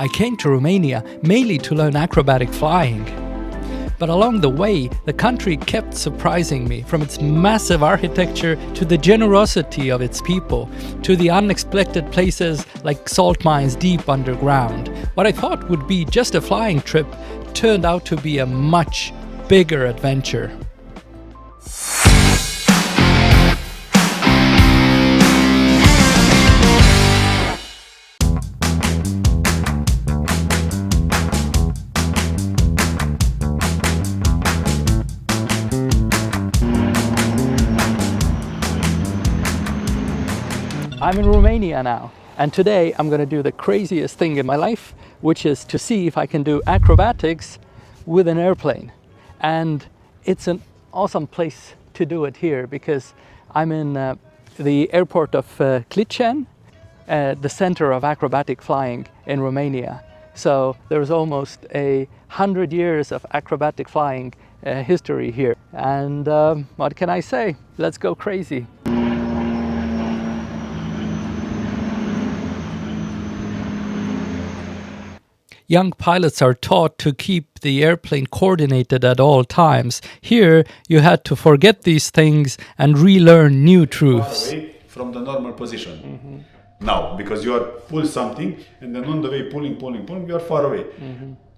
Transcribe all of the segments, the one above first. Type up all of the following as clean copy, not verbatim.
I came to Romania mainly to learn acrobatic flying. But along the way, the country kept surprising me, from its massive architecture to the generosity of its people, to the unexpected places like salt mines deep underground. What I thought would be just a flying trip turned out to be a much bigger adventure. I'm in Romania now, and today I'm going to do the craziest thing in my life, which is to see if I can do acrobatics with an airplane. And it's an awesome place to do it here because I'm in the airport of 𝐃𝐨𝐧'𝐭, the center of acrobatic flying in Romania. So there's almost 100 years of acrobatic flying history here. And what can I say? Let's go crazy. Young pilots are taught to keep the airplane coordinated at all times. Here, you had to forget these things and relearn new truths. Far away from the normal position. Now, because you are pull something, and then on the way pulling, you are far away.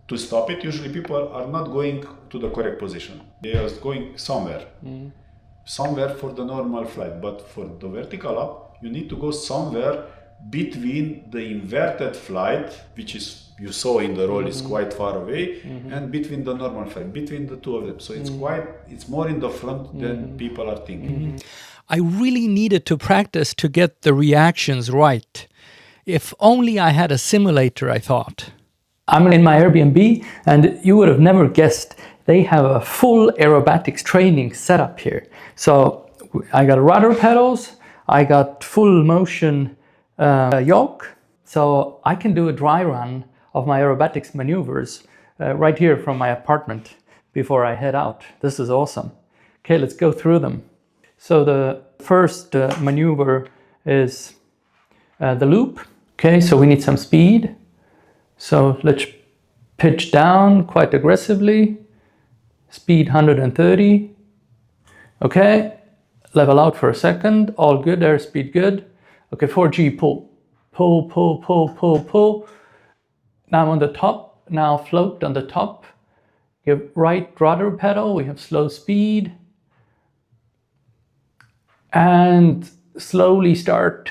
To stop it, usually people are not going to the correct position. They are going somewhere. Somewhere for the normal flight. But for the vertical up, you need to go somewhere between the inverted flight, which is you saw in the roll is quite far away, and between the normal flight, between the two of them. So it's more in the front than people are thinking. I really needed to practice to get the reactions right. If only I had a simulator, I thought. I'm in my Airbnb, and you would have never guessed they have a full aerobatics training setup here. So I got rudder pedals, I got full motion yoke, so I can do a dry run of my aerobatics maneuvers right here from my apartment before I head out. This is awesome. Okay, let's go through them. So the first maneuver is the loop. Okay, so we need some speed. So let's pitch down quite aggressively. Speed 130. Okay, level out for a second. All good, airspeed good. Okay, 4G, pull. Pull, pull, pull, pull, pull. Now I'm on the top, now float on the top. Give right rudder pedal, we have slow speed. And slowly start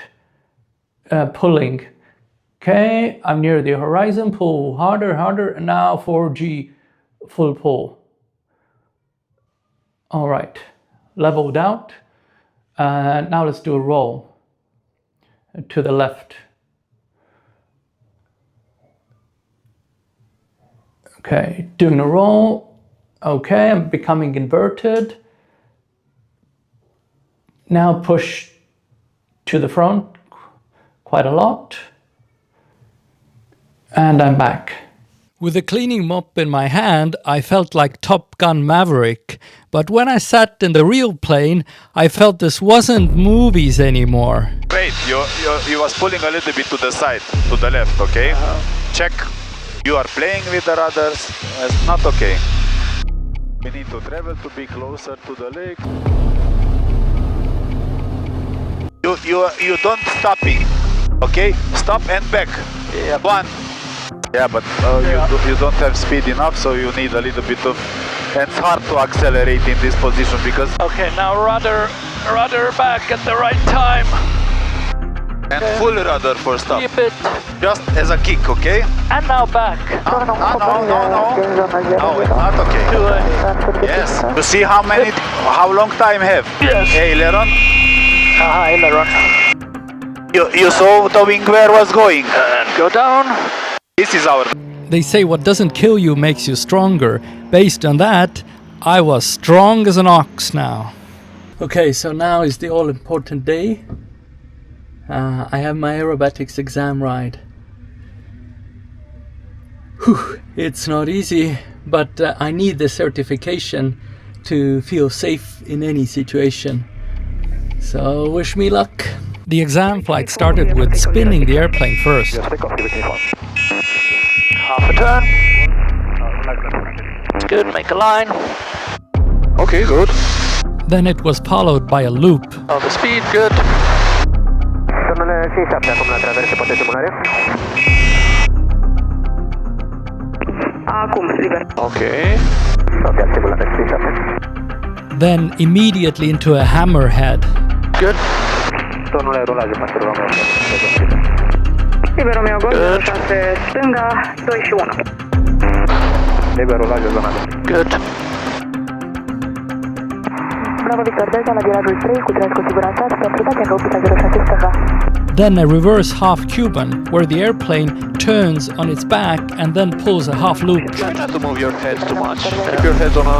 pulling. Okay, I'm near the horizon, pull harder, harder, and now 4G, full pull. All right, leveled out. Now let's do a roll to the left. Okay, doing a roll. Okay, I'm becoming inverted. Now push to the front quite a lot. And I'm back. With a cleaning mop in my hand, I felt like Top Gun Maverick. But when I sat in the real plane, I felt this wasn't movies anymore. Wait, you was pulling a little bit to the side, to the left, okay? Check. You are playing with the rudders. It's not okay. We need to travel to be closer to the lake. You don't stopping, okay? Stop and back. Yeah. One. Yeah, but you don't have speed enough, so you need a little bit of. And it's hard to accelerate in this position because. Okay, now rudder back at the right time. And full rudder for stop. Keep it. Just as a kick, okay? And now back. No, it's not okay. Yes. You see how long time have? Yes. Aileron? Aileron. You saw the wing where was going. And go down. This is our... They say what doesn't kill you makes you stronger. Based on that, I was strong as an ox now. Okay, so now is the all-important day. I have my aerobatics exam ride. Whew, it's not easy, but I need the certification to feel safe in any situation. So wish me luck. The exam flight started with spinning the airplane first. turn. Good, make a line. Okay, good. Then it was followed by a loop. Oh, the speed, good. Domnule 57, acum la traverse, poate simulare? Acum, liber. Okay. Ok, simulare, 57. Then immediately into a hammerhead. Good. Domnule, rulaje, pastor Romeo. Liber Romeo, gol, 06, stânga, 2 și 1. Liber, rulaje, zona 2. Good. Bravo Victor Delta la virajul 3 cu 3 cu siguranță, supraprivația căupița 06 stânga. Then a reverse half Cuban, where the airplane turns on its back and then pulls a half loop. Try not to move your head too much. Keep your head on a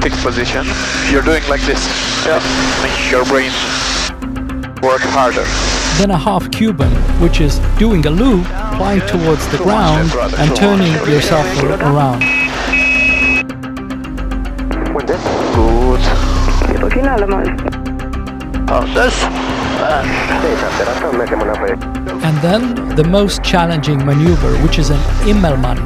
fixed position. You're doing like this. Yeah. Make your brain work harder. Then a half Cuban, which is doing a loop, flying towards the ground and turning yourself around. Unde? Good. E pe finală, mă. Pauses. And then the most challenging maneuver, which is an 𝐬𝐵𝐿𝐵𝐿.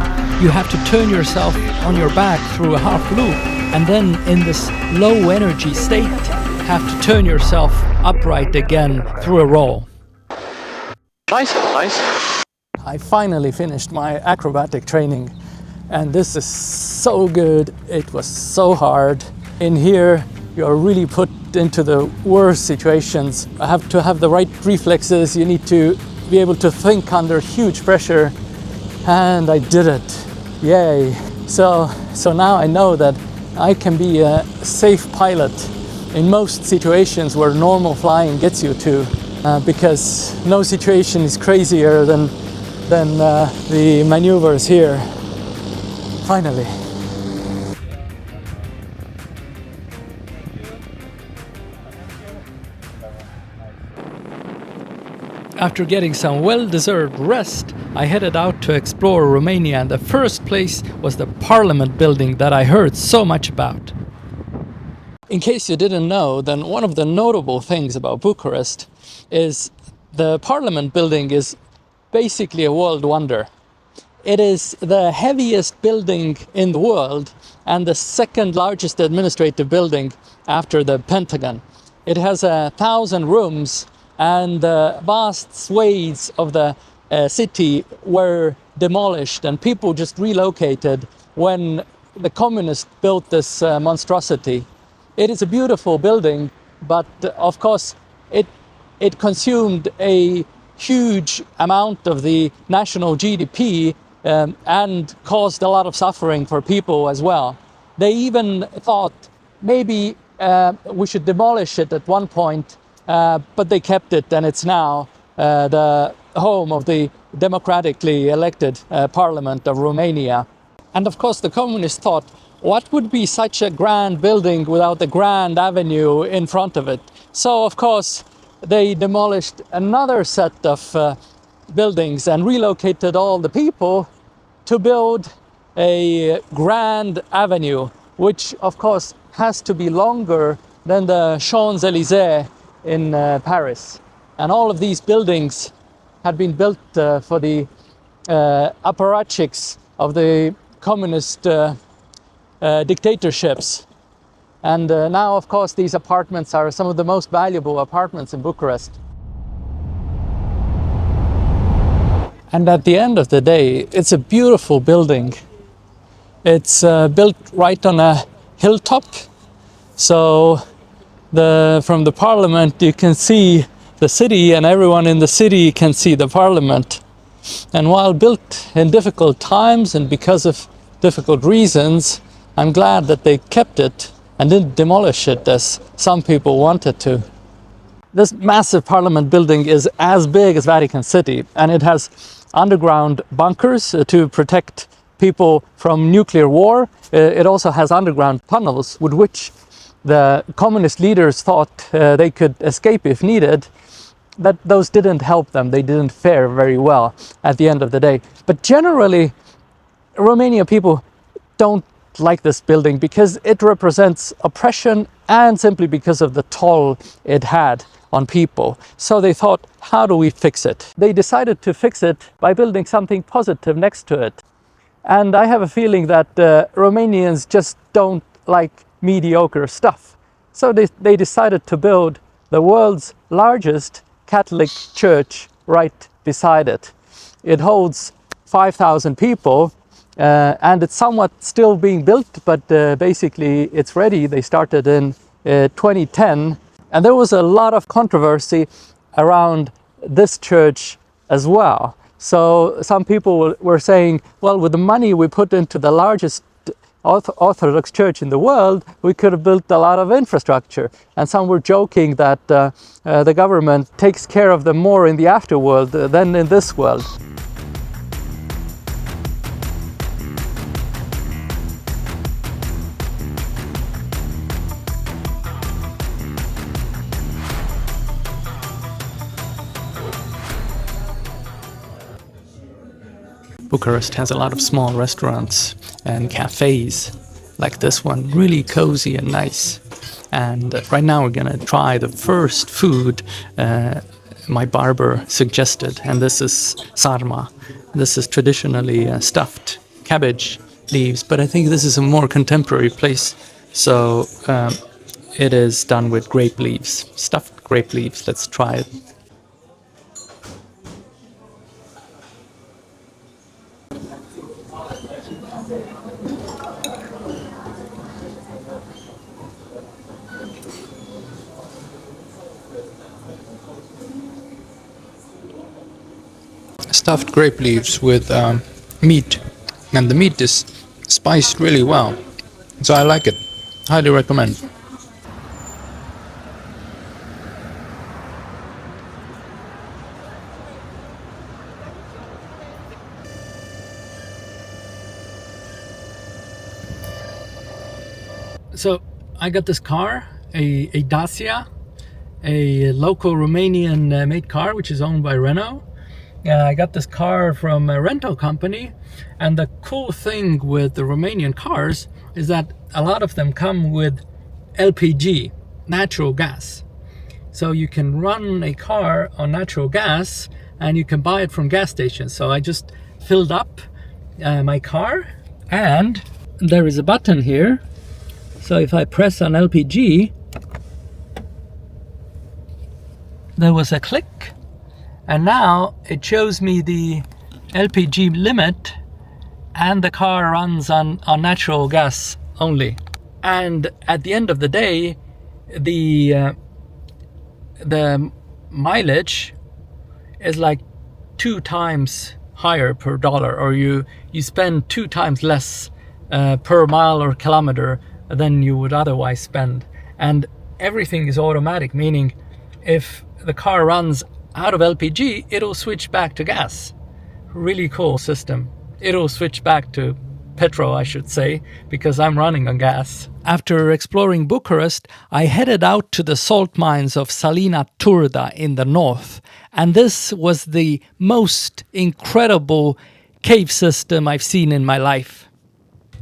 You have to turn yourself on your back through a half loop, and then in this low energy state, have to turn yourself upright again through a roll. Nice, nice. I finally finished my acrobatic training, and this is so good. It was so hard. In here, you're really put into the worst situations. I have to have the right reflexes. You need to be able to think under huge pressure, and I did it. Yay. So now I know that I can be a safe pilot in most situations where normal flying gets you to, because no situation is crazier than the maneuvers here. Finally. After getting some well-deserved rest, I headed out to explore Romania, and the first place was the Parliament building that I heard so much about. In case you didn't know, then one of the notable things about Bucharest is the Parliament building is basically a world wonder. It is the heaviest building in the world and the second largest administrative building after the Pentagon. It has 1,000 rooms, and vast swathes of the city were demolished and people just relocated when the communists built this monstrosity. It is a beautiful building, but of course it consumed a huge amount of the national GDP and caused a lot of suffering for people as well. They even thought maybe we should demolish it at one point, but they kept it, and it's now the home of the democratically elected parliament of Romania. And of course the communists thought, what would be such a grand building without the grand avenue in front of it? So of course they demolished another set of buildings and relocated all the people to build a grand avenue, which of course has to be longer than the Champs-Elysees in Paris. And all of these buildings had been built for the apparatchiks of the communist dictatorships. And now, of course, these apartments are some of the most valuable apartments in Bucharest. And at the end of the day, it's a beautiful building. It's built right on a hilltop. So from the parliament, you can see the city, and everyone in the city can see the parliament. And while built in difficult times and because of difficult reasons, I'm glad that they kept it and didn't demolish it as some people wanted to. This massive parliament building is as big as Vatican City, and it has underground bunkers to protect people from nuclear war. It also has underground tunnels with which the communist leaders thought they could escape if needed, but those didn't help them. They didn't fare very well at the end of the day. But generally, Romania people don't like this building because it represents oppression and simply because of the toll it had on people. So they thought, how do we fix it? They decided to fix it by building something positive next to it. And I have a feeling that Romanians just don't like mediocre stuff. So they decided to build the world's largest Catholic church right beside it. It holds 5,000 people and it's somewhat still being built, but basically it's ready. They started in 2010, and there was a lot of controversy around this church as well. So some people were saying, well, with the money we put into the largest Orthodox church in the world, we could have built a lot of infrastructure. And some were joking that the government takes care of them more in the afterworld than in this world. Bucharest has a lot of small restaurants and cafes like this one, really cozy and nice. And right now we're gonna try the first food my barber suggested, and this is sarma. This is traditionally stuffed cabbage leaves, but I think this is a more contemporary place. So it is done with grape leaves, stuffed grape leaves. Let's try it. Stuffed grape leaves with meat, and the meat is spiced really well, so I like it. Highly recommend. So I got this car, a Dacia, a local Romanian made car which is owned by Renault. I got this car from a rental company, and the cool thing with the Romanian cars is that a lot of them come with LPG, natural gas. So you can run a car on natural gas and you can buy it from gas stations. So I just filled up my car, and there is a button here. So if I press on LPG, there was a click. And now it shows me the LPG limit, and the car runs on natural gas only. And at the end of the day, the mileage is like 2 times higher per dollar, or you spend 2 times less per mile or kilometer than you would otherwise spend. And everything is automatic, meaning if the car runs out of LPG, it'll switch back to gas. Really cool system. It'll switch back to petrol, I should say, because I'm running on gas. After exploring Bucharest, I headed out to the salt mines of Salina Turda in the north. And this was the most incredible cave system I've seen in my life.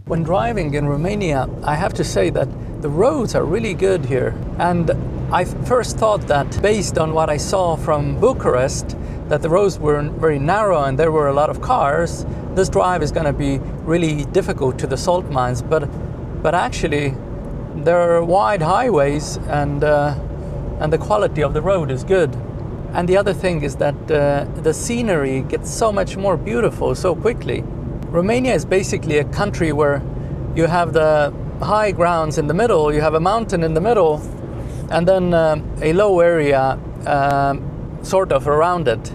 When driving in Romania, I have to say that the roads are really good here. And I first thought that, based on what I saw from Bucharest, that the roads were very narrow and there were a lot of cars. This drive is going to be really difficult to the salt mines, but actually there are wide highways, and the quality of the road is good. And the other thing is that the scenery gets so much more beautiful so quickly. Romania is basically a country where you have the high grounds in the middle, you have a mountain in the middle, and then a low area sort of around it.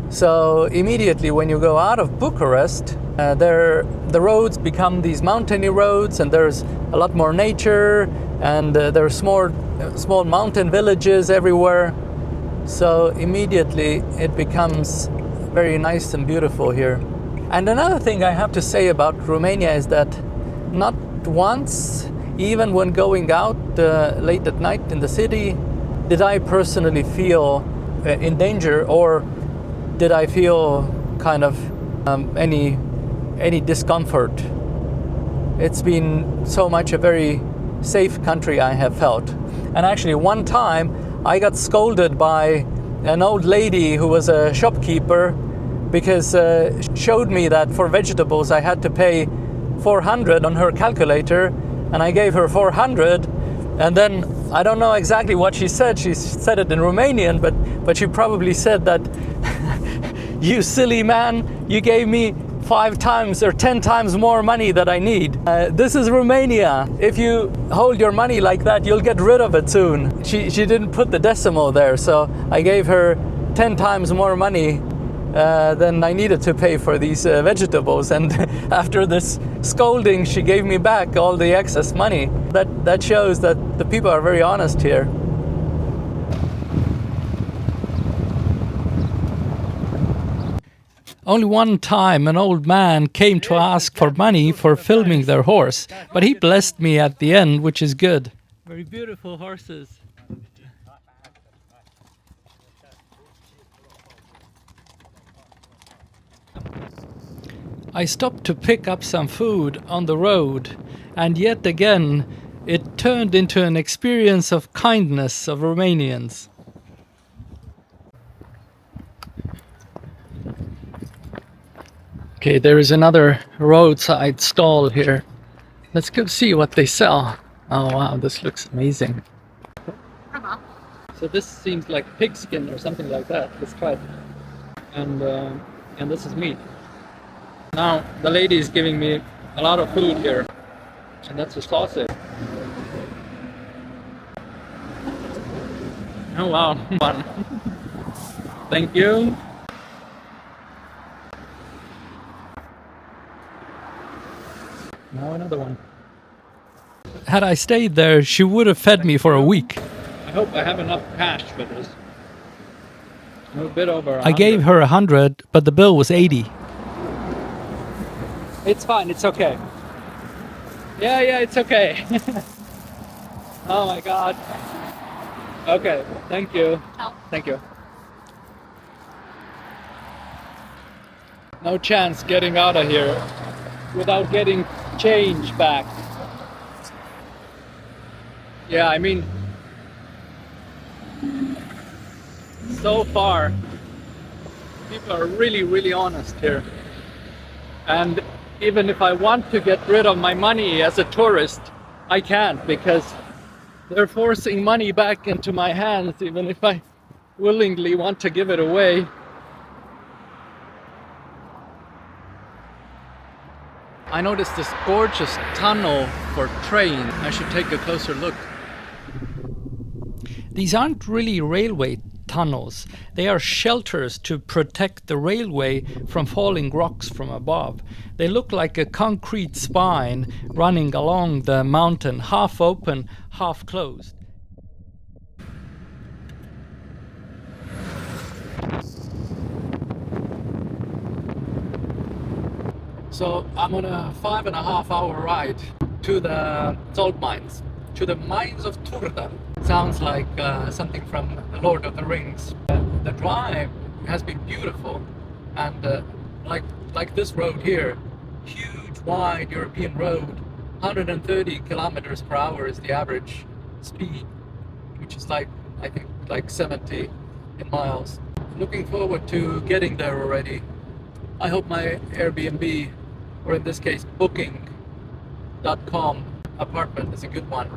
So immediately when you go out of Bucharest, the roads become these mountainy roads, and there's a lot more nature, and there's small mountain villages everywhere. So immediately it becomes very nice and beautiful here. And another thing I have to say about Romania is that not once, even when going out late at night in the city, did I personally feel in danger, or did I feel kind of any discomfort. it's been so much a very safe country I have felt. And actually one time I got scolded by an old lady who was a shopkeeper because showed me that for vegetables I had to pay 400 on her calculator, and I gave her 400, and then I don't know exactly what she said. She said it in Romanian, but she probably said that you silly man, you gave me 5 times or 10 times more money that I need. This is Romania. If you hold your money like that, you'll get rid of it soon. She didn't put the decimal there, so I gave her 10 times more money than I needed to pay for these vegetables. And after this scolding, she gave me back all the excess money. That shows that the people are very honest here. Only one time an old man came to ask for money for filming their horse, but he blessed me at the end, which is good. Very beautiful horses. I stopped to pick up some food on the road, and yet again it turned into an experience of kindness of Romanians. Okay, there is another roadside stall here. Let's go see what they sell. Oh wow, this looks amazing. So this seems like pigskin or something like that. Let's try it. And this is meat. Now the lady is giving me a lot of food here, and that's a sausage. Oh wow, fun. Thank you. Now another one. Had I stayed there, she would have fed me for a week. I hope I have enough cash for this. A bit over 100. I gave her 100, but the bill was 80. It's fine, it's okay. Yeah, it's okay. Oh my god. Okay, thank you. Thank you. No chance getting out of here without getting change back. Yeah, I mean, so far people are really honest here, and even if I want to get rid of my money as a tourist, I can't, because they're forcing money back into my hands even if I willingly want to give it away. I noticed this gorgeous tunnel for train. I should take a closer look. These aren't really railway tunnels. They are shelters to protect the railway from falling rocks from above. They look like a concrete spine running along the mountain, half open, half closed. So I'm on a 5.5-hour ride to the salt mines, to the mines of Turda. Sounds like something from The Lord of the Rings. The drive has been beautiful, and like this road here, huge wide European road, 130 kilometers per hour is the average speed, which is I think like 70 in miles. Looking forward to getting there already. I hope my Airbnb, or in this case booking.com apartment, is a good one.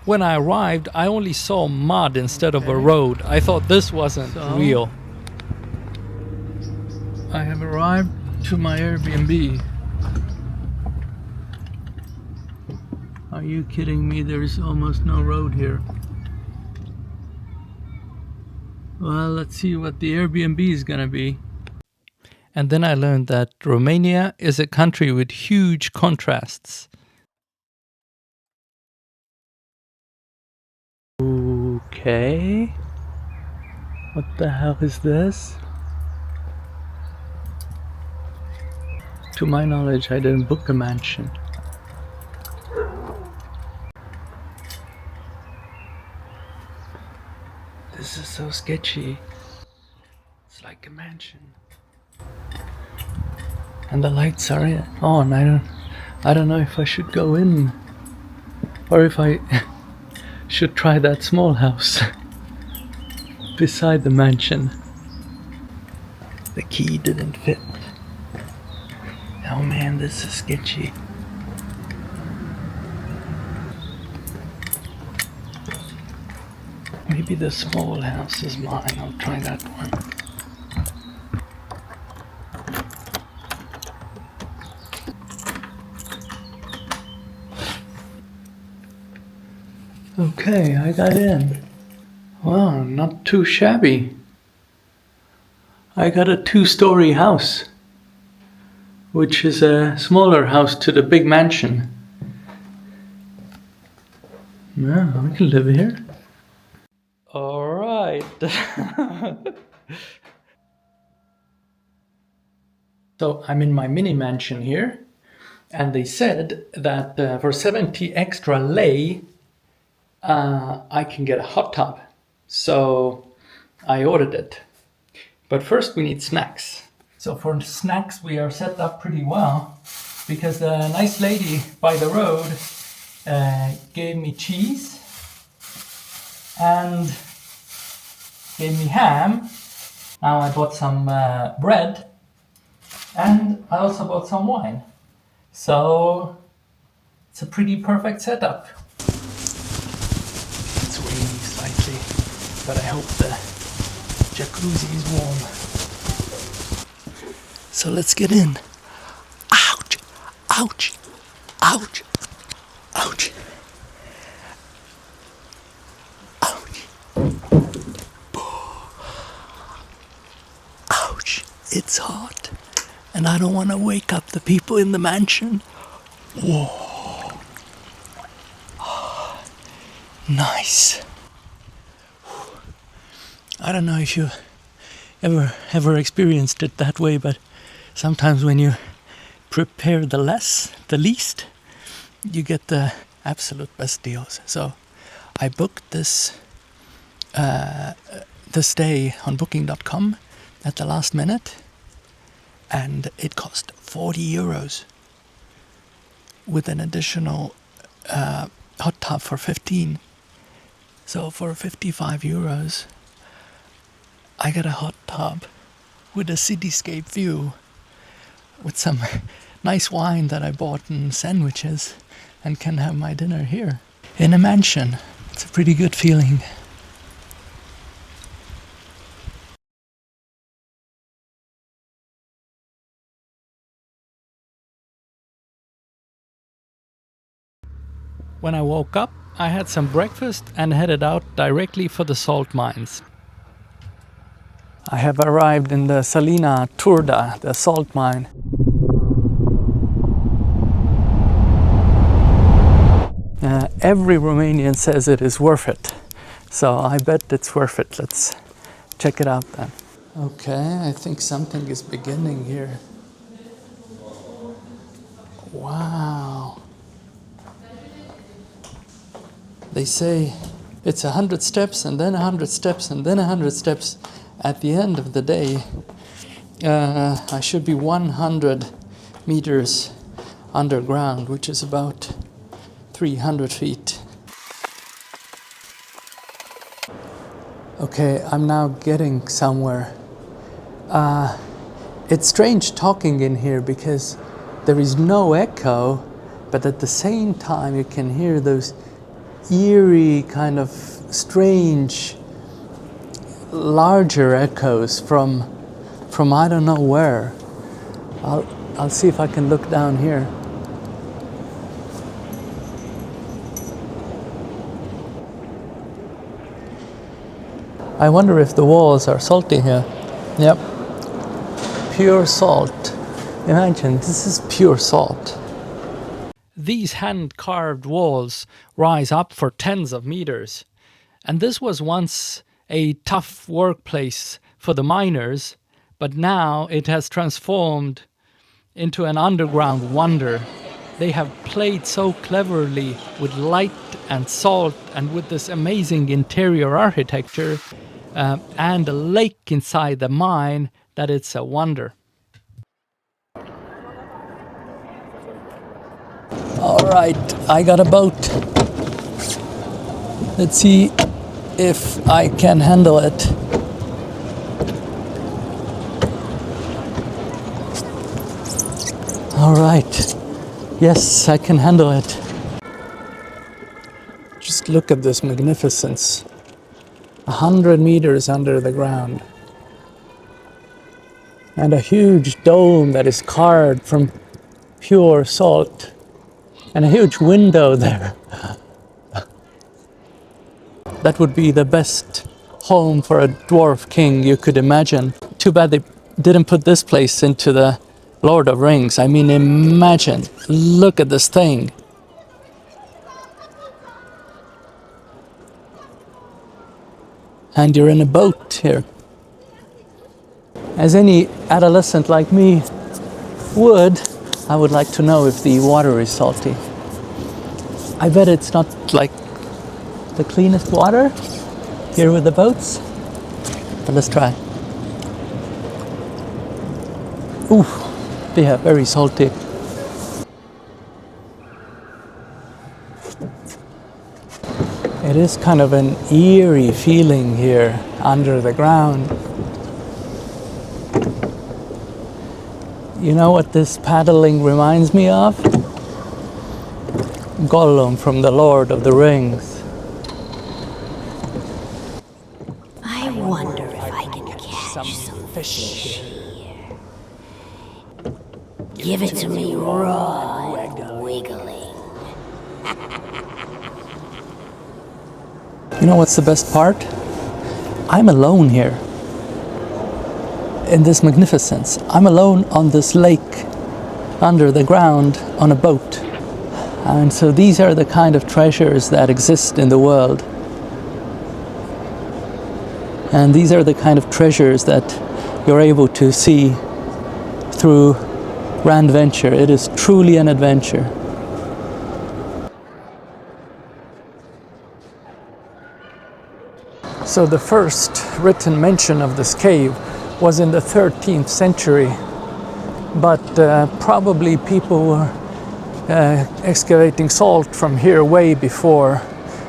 When I arrived, I only saw mud instead of a road. I thought this wasn't real. I have arrived to my Airbnb. Are you kidding me? There's almost no road here. Well, let's see what the Airbnb is gonna be. And then I learned that Romania is a country with huge contrasts. Okay. What the hell is this? To my knowledge, I didn't book a mansion. This is so sketchy. It's like a mansion. And the lights are on. I don't know if I should go in or if I should try that small house beside the mansion. The key didn't fit. Oh man, this is sketchy. Maybe the small house is mine. I'll try that one. Okay, I got in. Wow, not too shabby. I got a 2-story house, which is a smaller house to the big mansion. Yeah, I can live here. All right. So I'm in my mini mansion here, and they said that for 70 extra lei, I can get a hot tub. So I ordered it. But first we need snacks. So for snacks we are set up pretty well, because the nice lady by the road gave me cheese and gave me ham. Now I bought some bread, and I also bought some wine. So it's a pretty perfect setup. It's raining slightly, but I hope the jacuzzi is warm. So let's get in. Ouch! Ouch! Ouch! Ouch! Ouch! Ouch! It's hot, and I don't want to wake up the people in the mansion. Whoa! Nice. I don't know if you ever experienced it that way, but sometimes when you prepare the least, you get the absolute best deals. So I booked this stay on booking.com at the last minute, and it cost 40 euros with an additional hot tub for 15. So for 55 euros, I got a hot tub with a cityscape view, with some nice wine that I bought and sandwiches, and can have my dinner here in a mansion. It's a pretty good feeling. When I woke up, I had some breakfast and headed out directly for the salt mines. I have arrived in the Salina Turda, the salt mine. Every Romanian says it is worth it, so I bet it's worth it. Let's check it out then. Okay, I think something is beginning here. Wow. They say it's 100 steps and then 100 steps and then 100 steps. At the end of the day, I should be 100 meters underground, which is about 300 feet. Okay, I'm now getting somewhere. It's strange talking in here because there is no echo, but at the same time you can hear those eerie, kind of strange, larger echoes from I don't know where. I'll see if I can look down here. I wonder if the walls are salty here. Yep. Pure salt. Imagine, this is pure salt. These hand-carved walls rise up for tens of meters. And this was once a tough workplace for the miners, but now it has transformed into an underground wonder. They have played so cleverly with light and salt and with this amazing interior architecture and a lake inside the mine that it's a wonder. All right, I got a boat. Let's see if I can handle it. All right. Yes, I can handle it. Just look at this magnificence. 100 meters under the ground. And a huge dome that is carved from pure salt. And a huge window there. That would be the best home for a dwarf king you could imagine. Too bad they didn't put this place into the Lord of Rings. I mean, imagine. Look at this thing. And you're in a boat here. As any adolescent like me would, I would like to know if the water is salty. I bet it's not like the cleanest water here with the boats, but let's try. Ooh, they are very salty. It is kind of an eerie feeling here under the ground. You know what this paddling reminds me of? Gollum from the Lord of the Rings. I wonder if I can catch some fish here. Give it to me raw and wiggling. You know what's the best part? I'm alone here. In this magnificence. I'm alone on this lake, under the ground, on a boat. And so these are the kind of treasures that exist in the world. And these are the kind of treasures that you're able to see through Grand Venture. It is truly an adventure. So the first written mention of this cave was in the 13th century, but probably people were excavating salt from here way before.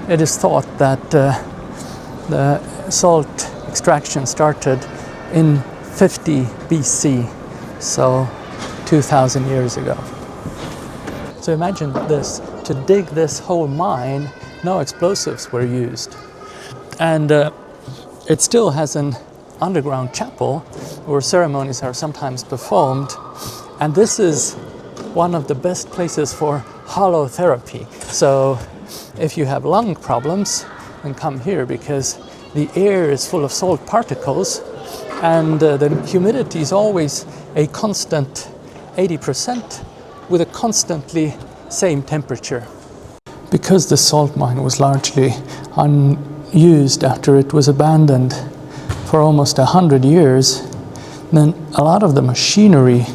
It is thought that the salt extraction started in 50 BC, so 2,000 years ago. So imagine this, to dig this whole mine, no explosives were used. And it still has an underground chapel where ceremonies are sometimes performed. And this is one of the best places for holotherapy. So if you have lung problems, then come here, because the air is full of salt particles and the humidity is always a constant 80% with a constantly same temperature. Because the salt mine was largely unused after it was abandoned for almost 100 years, then a lot of the machinery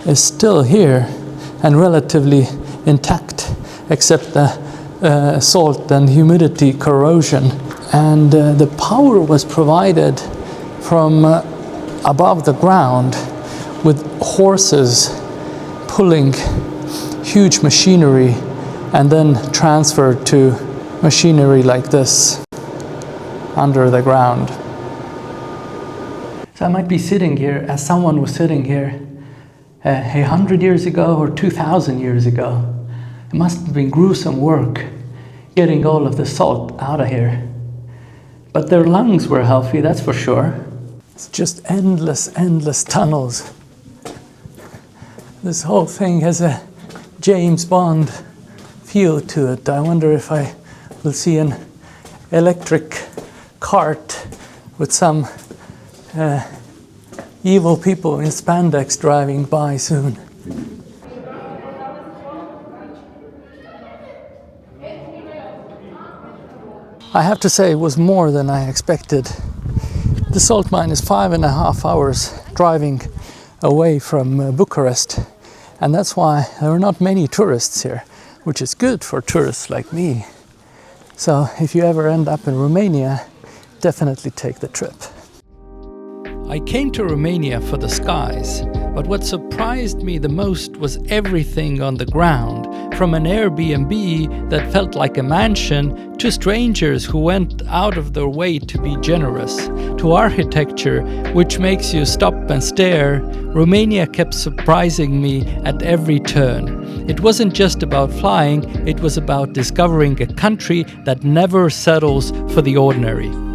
is still here and relatively intact, except the salt and humidity corrosion. And the power was provided from above the ground with horses pulling huge machinery and then transferred to machinery like this under the ground. So I might be sitting here as someone was sitting here 100 years ago or 2,000 years ago. It must have been gruesome work getting all of the salt out of here. But their lungs were healthy, that's for sure. It's just endless tunnels. This whole thing has a James Bond feel to it. I wonder if I will see an electric cart with some evil people in spandex driving by soon. I have to say it was more than I expected. The salt mine is 5.5 hours driving away from Bucharest, and that's why there are not many tourists here, which is good for tourists like me. So if you ever end up in Romania, definitely take the trip. I came to Romania for the skies, but what surprised me the most was everything on the ground, from an Airbnb that felt like a mansion to strangers who went out of their way to be generous, to architecture which makes you stop and stare, Romania kept surprising me at every turn. It wasn't just about flying, it was about discovering a country that never settles for the ordinary.